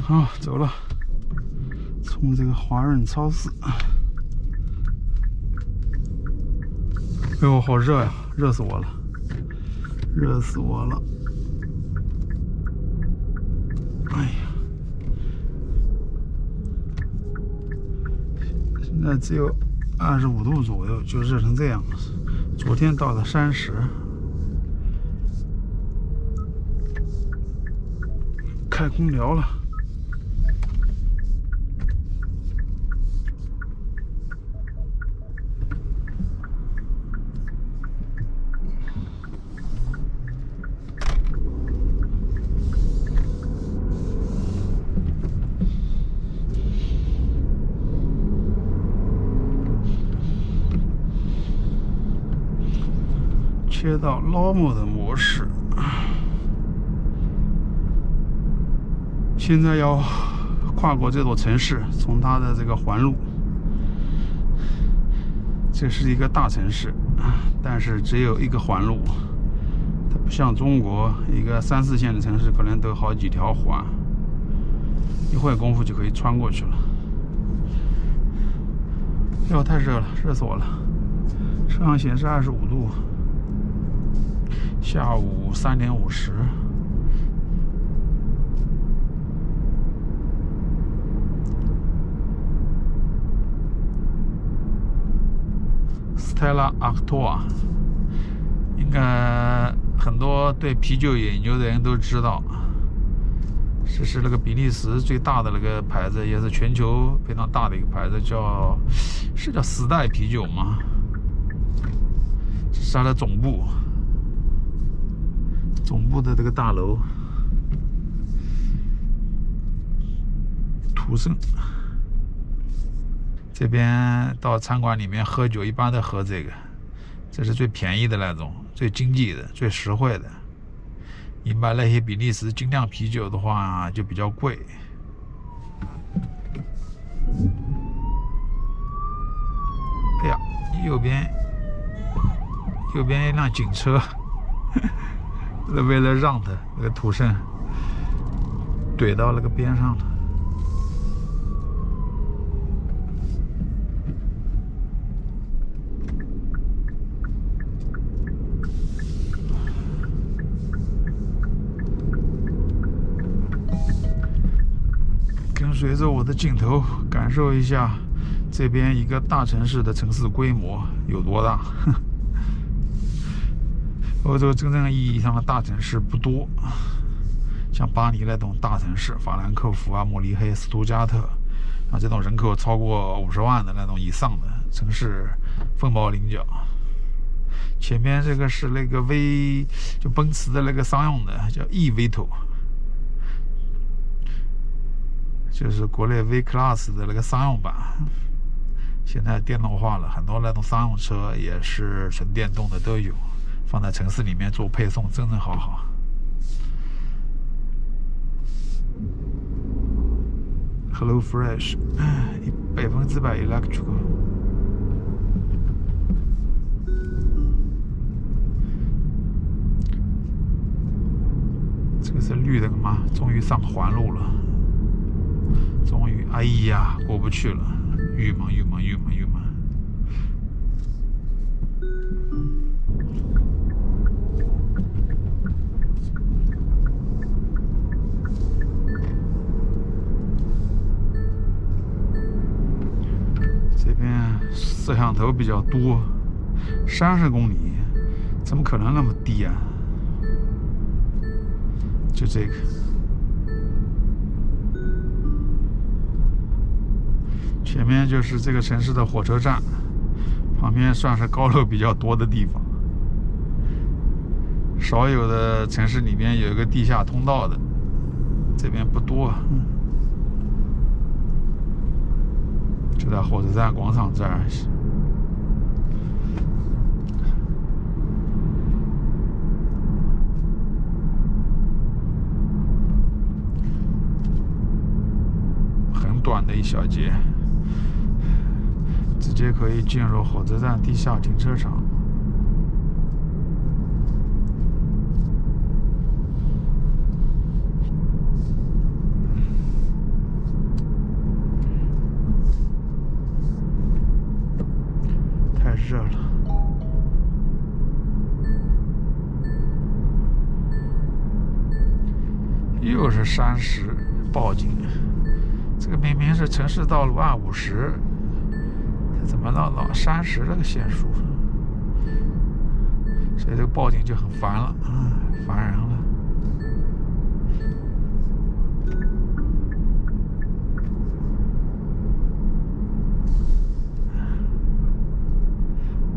好，走了。从这个华润超市。哎呦，好热呀，热死我了，热死我了！哎呀，现在只有25度左右，就热成这样。昨天到了30，开空调了。切到 Normal 的模式，现在要跨过这座城市，从它的这个环路。这是一个大城市，但是只有一个环路，它不像中国一个3、4线的城市，可能都有好几条环，一会儿功夫就可以穿过去了。哟，太热了，热死我了！车上显示25度。下午3点50，斯泰拉阿克托，应该很多对啤酒研究的人都知道，这是那个比利时最大的那个牌子，也是全球非常大的一个牌子，是叫时代啤酒吗？这是它的总部。总部的这个大楼，图盛。这边到餐馆里面喝酒，一般都喝这个，这是最便宜的那种，最经济的，最实惠的。你买那些比利时精酿啤酒的话，就比较贵。哎呀，右边一辆警车。为了让他那个途胜怼到那个边上了。跟随着我的镜头，感受一下这边一个大城市的城市规模有多大。欧洲真正意义上的大城市不多，像巴黎那种大城市，法兰克福啊、慕尼黑、斯图加特啊，这种人口超过50万的那种以上的城市凤毛麟角。前面这个是那个就奔驰的那个商用的，叫 eVito， 就是国内 V Class 的那个商用版。现在电动化了，很多那种商用车也是纯电动的都有。放在城市里面做配送，真好。Hello Fresh， 100% electrical。这个是绿的吗？终于上环路了，终于，哎呀，过不去了，郁闷。这边摄像头比较多，30公里，怎么可能那么低啊？就这个，前面就是这个城市的火车站，旁边算是高楼比较多的地方，少有的城市里面有一个地下通道的，这边不多。就在火车站广场这儿。很短的一小节，直接可以进入火车站地下停车场。又是30报警，这个明明是城市道路按50，它怎么老30这个限速？所以这个报警就很烦了，烦人了。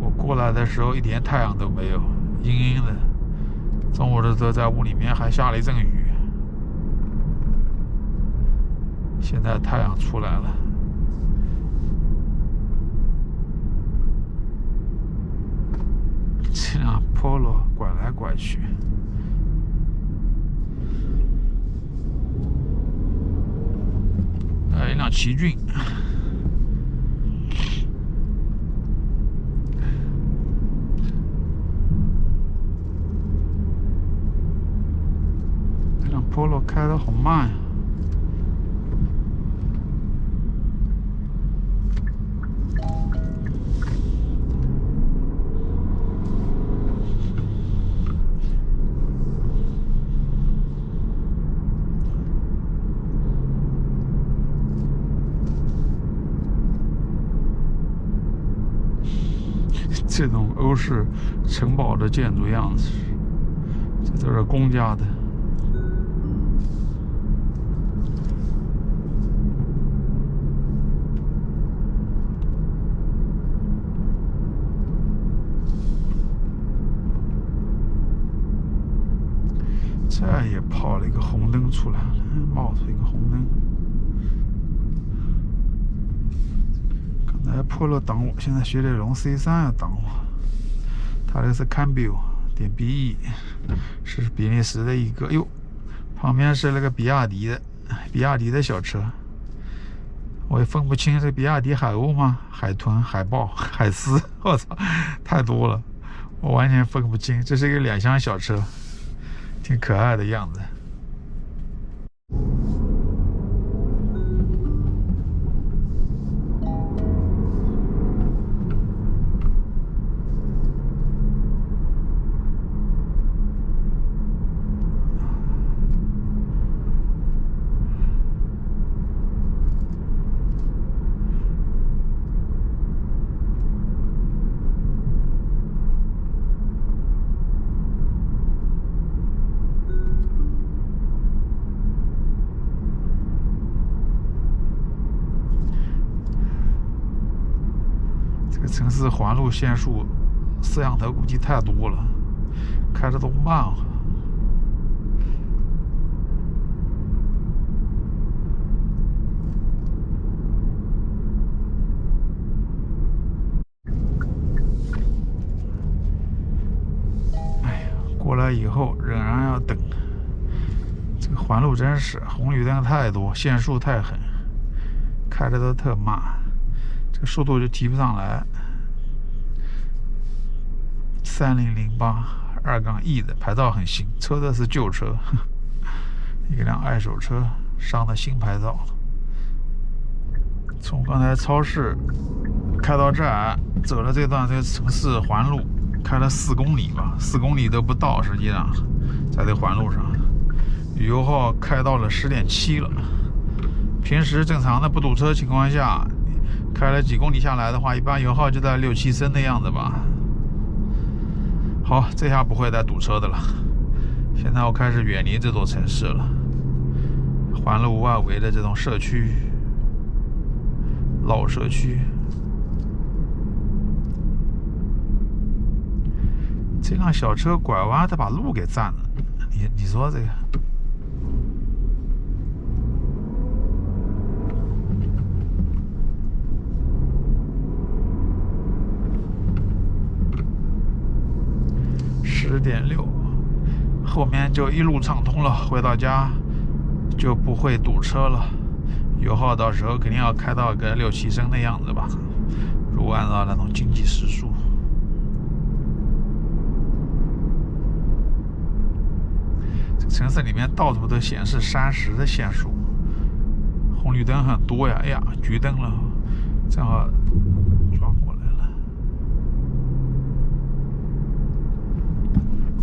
我过来的时候一点太阳都没有，阴阴的。中午的时候在屋里面还下了一阵雨，现在太阳出来了。这辆 Polo 拐来拐去，还有一辆奇骏。这辆 Polo 开得好慢呀！这种欧式城堡的建筑样子，这都是公家的。这也跑了一个红灯出来了，冒出一个红灯。刚才Polo挡我，现在雪铁龙 C3要挡我。它这个是 Cambio 点 BE， 是比利时的一个。哟，旁边是那个比亚迪的小车，我也分不清是比亚迪海鸥吗？海豚、海豹、海狮，我操，太多了，我完全分不清。这是一个2厢小车，挺可爱的样子。城市环路限速，摄像头估计太多了，开着都慢了。哎呀，过来以后仍然要等。这个环路真是红绿灯太多，限速太狠，开着都特慢，这个速度就提不上来。3008 2-E 的牌照很新，车的是旧车，一辆二手车上的新牌照。从刚才超市开到这儿，走了这段这个城市环路，开了4公里吧，4公里都不到，实际上在这环路上，油耗开到了10.7了。平时正常的不堵车情况下，开了几公里下来的话，一般油耗就在6-7升的样子吧。好，这下不会再堵车的了。现在我开始远离这座城市了，环路外围的这种社区，老社区。这辆小车拐弯，它把路给占了。你说这个？10.6，后面就一路畅通了，回到家就不会堵车了。油耗到时候肯定要开到个6-7升的样子吧，如果按照那种经济时速。这城市里面到处都显示30的限速，红绿灯很多呀。哎呀，橘灯了，正好撞过来了。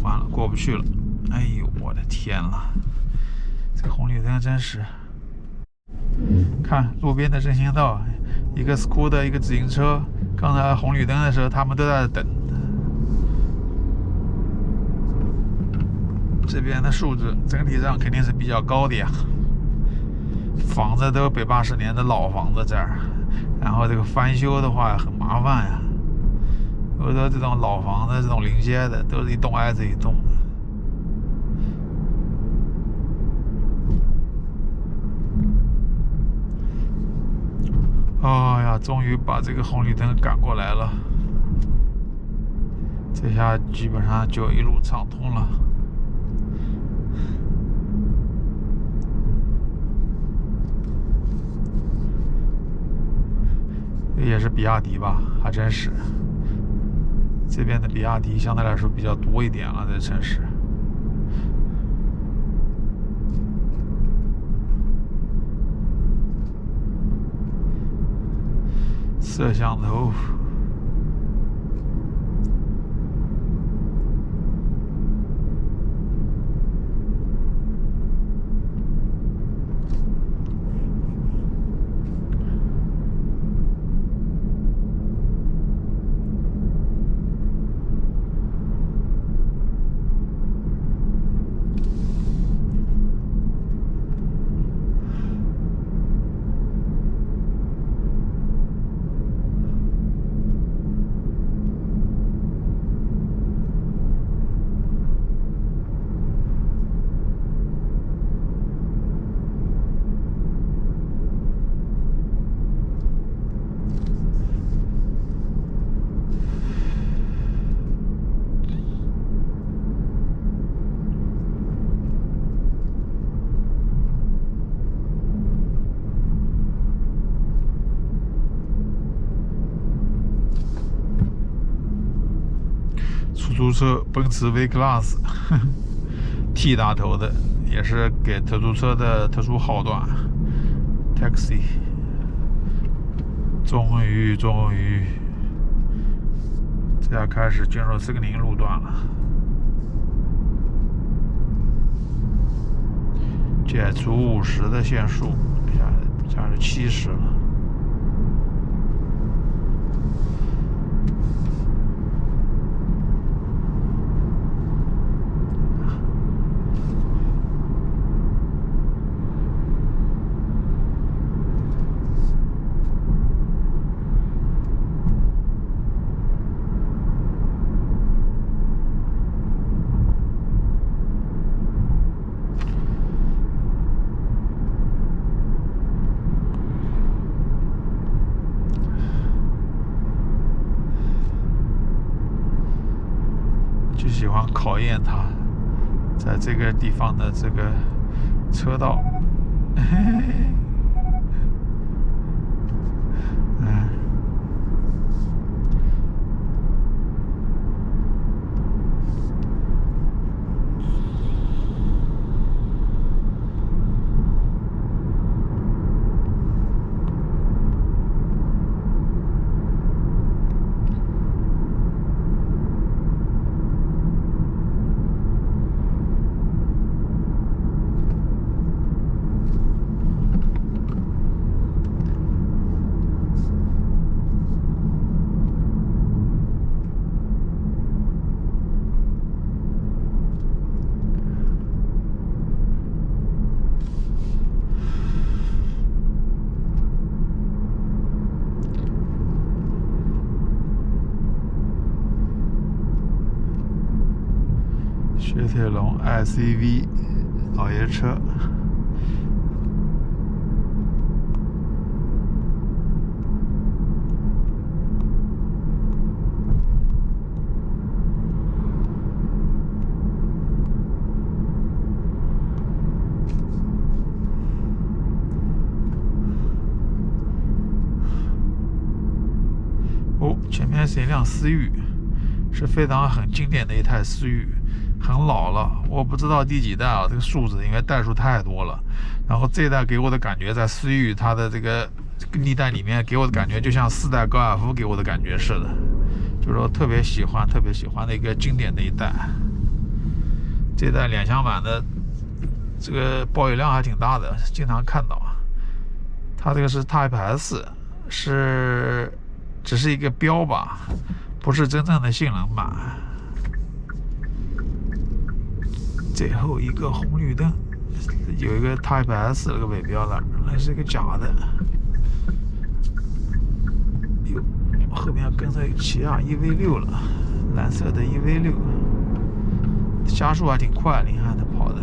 完了，过不去了。哎呦，我的天了！这红绿灯真是，看路边的人行道，一个 scooter， 一个自行车，刚才红绿灯的时候，他们都在等。这边的素质整体上肯定是比较高的呀，房子都180年的老房子这儿，然后这个翻修的话很麻烦呀。有的这种老房子，这种临街的，都是一栋挨着一栋。哎呀，终于把这个红绿灯赶过来了，这下基本上就一路畅通了。也是比亚迪吧，还真是。这边的比亚迪相对来说比较多一点了，在城市。摄像头。出租车奔驰 V Class T 打头的，也是给出租车的特殊号段 Taxi。终于，这下开始进入460路段了，解除50的限速，现在是70了。就喜欢考验它在这个地方的这个车道。雪铁龙 ICV 老爷车。哦，前面是一辆思域，是非常很经典的一台思域。很老了，我不知道第几代啊，这个数字因为代数太多了。然后这一代给我的感觉，在思域它的这个历代里面给我的感觉，就像4代高尔夫给我的感觉似的，就是说特别喜欢的一个经典的一代。这代2厢版的这个保有量还挺大的，经常看到。它这个是 Type S， 只是一个标靶，不是真正的性能版。最后一个红绿灯有一个 Type S 那个尾标了，那是一个假的。哟，后面跟上起亚 EV6 了，蓝色的 EV6，加速还挺快，你看它跑的。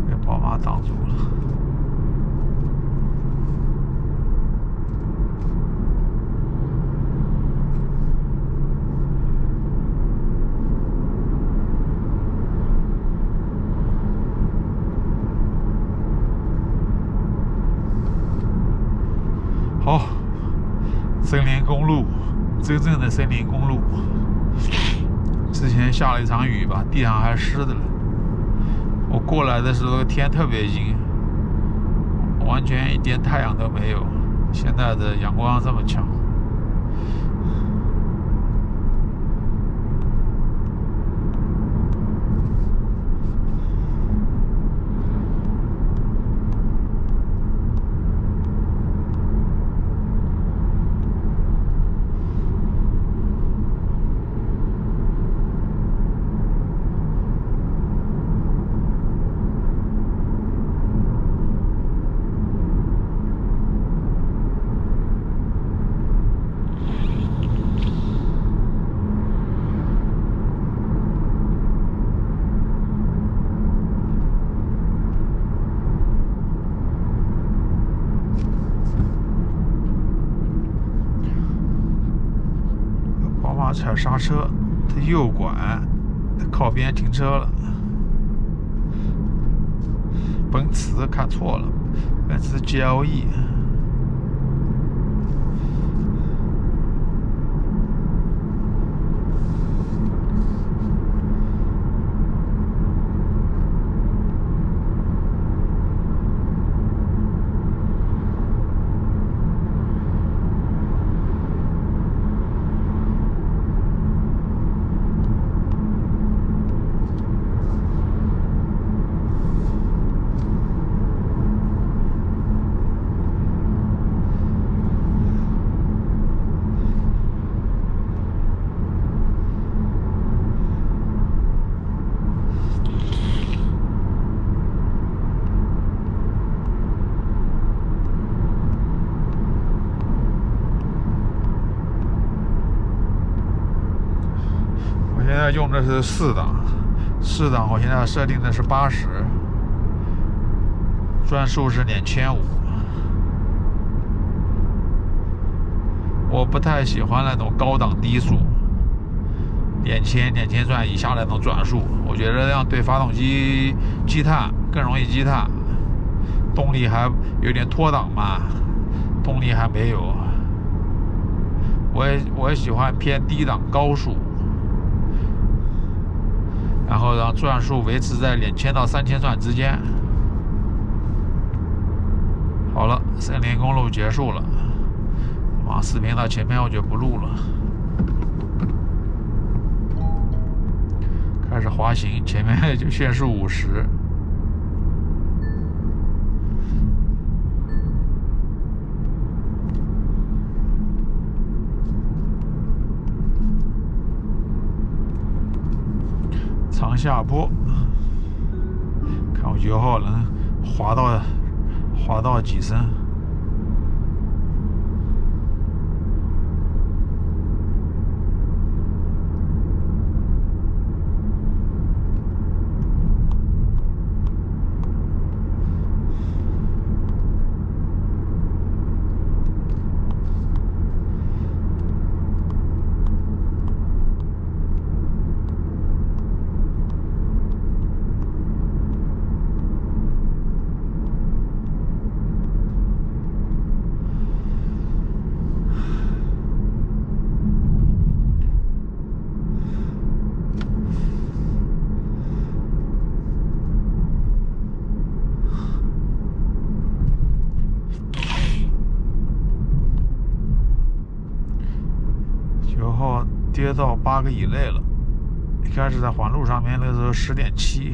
被宝马挡住了。好，森林公路，真正的森林公路。之前下了一场雨吧，地上还湿的了。我过来的时候天特别阴，完全一点太阳都没有。现在的阳光这么强。踩刹车，它右拐，靠边停车了。奔驰看错了，奔驰 GLE。现在用的是4档，4档我现在设定的是80，转速是2500。我不太喜欢那种高档低速，2000转以下的那种转速，我觉得这样对发动机积碳更容易积碳，动力还有点脱档嘛，动力还没有。我也喜欢偏低档高速。然后让转速维持在2000到3000转之间。好了，森林公路结束了，往视频到前面我就不录了。开始滑行，前面就限速50。长下坡，看我油耗能滑到几升。油耗跌到8个以内了。一开始在环路上面那时候10.7，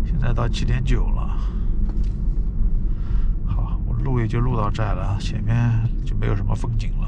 现在到7.9了。好，我录也就录到这儿了，前面就没有什么风景了。